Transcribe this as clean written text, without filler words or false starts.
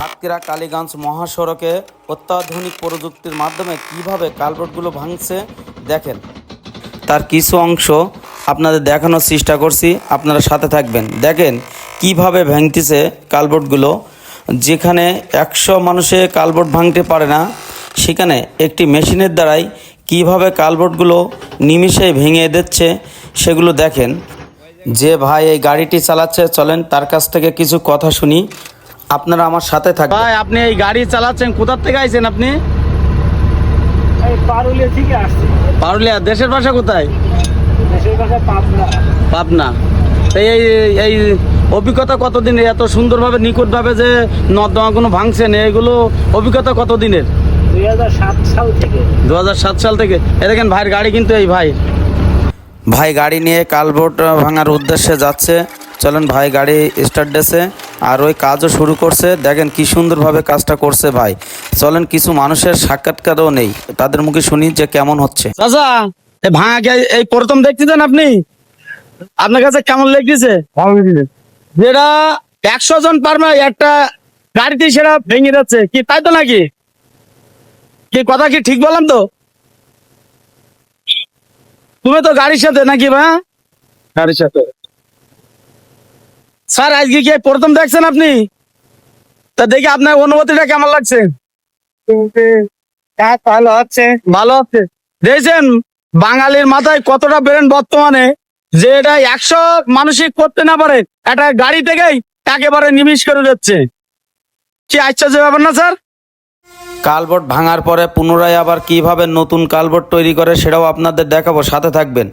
সাতক্ষীরা কালীগঞ্জ মহাসড়কে অত্যাধুনিক প্রযুক্তির মাধ্যমে কিভাবে কালভার্টগুলো ভাঙছে দেখেন। তার কিছু অংশ আপনাদের দেখানোর চেষ্টা করছি, আপনারা সাথে থাকবেন। দেখেন কিভাবে ভাঙতেছে কালভার্টগুলো। যেখানে 100 মানুষে কালভার্ট ভাঙতে পারে না, সেখানে একটি মেশিনের দ্বারাই কিভাবে কালভার্টগুলো নিমিষেই ভেঙে দিচ্ছে সেগুলো দেখেন। যে ভাই এই গাড়িটি চালাচ্ছে, চলেন তার কাছ থেকে কিছু কথা শুনি। আপনারা আমার সাথে থাকবেন। ভাই, আপনি এই গাড়ি চালাচ্ছেন, কোথা থেকে আইছেন আপনি? পারুলিয়া থেকে আসছি। পারুলিয়া। দেশের ভাষা কোথায়? দেশের ভাষা পাবনা। পাবনা। এই এই অভিজ্ঞতা কতদিন, এত সুন্দরভাবে নিখুঁতভাবে যে নর্দমা কোনো ভাঙছেন, এইগুলো অভিজ্ঞতা কতদিনের? 2007 সাল থেকে। 2007 সাল থেকে। এ দেখেন ভাইয়ের গাড়ি, কিন্তু এই ভাই গাড়ি নিয়ে কালভার্ট ভাঙার উদ্দেশ্যে যাচ্ছে। চলেন ভাই গাড়ি স্টার্ট দিয়েছে আর ওই কাজও শুরু করছে। দেখেন কি সুন্দরভাবে কাজটা করছে ভাই। চলেন কিছু মানুষের সাক্ষাৎকারও নেই, তাদের মুখে শুনি যে কেমন হচ্ছে। চাচা, এই ভাঙা এই প্রথম দেখতেছেন আপনি? আপনার কাছে কেমন লেগেছে? যেটা 100 জন পারবে একটা গাড়িতে সেটা ভেঙে যাচ্ছে, কি তাই তো নাকি? কি কথা কি ঠিক বললাম তো? তুমি তো গাড়ির সাথে নাকি ভাই? গাড়ির সাথে। স্যার, আজকে কি প্রথম দেখছেন আপনি? তা দেখি আপনার অনুভূতিটা কেমন লাগছে? ভালো হচ্ছে। ভালো হচ্ছে। দেখছেন বাঙালির মাথায় কতটা ব্রেন বর্তমানে, যে এটা 100 মানুষই করতে না পারে, একটা গাড়ি থেকেই একেবারে নিমিষ করে যাচ্ছে। কি আশ্চর্য ব্যাপার না স্যার? কালভার্ট ভাঙার পরে পুনরায় আবার কিভাবে নতুন কালভার্ট তৈরি করে সেটাও আপনাদের দেখাবো, সাথে থাকবেন।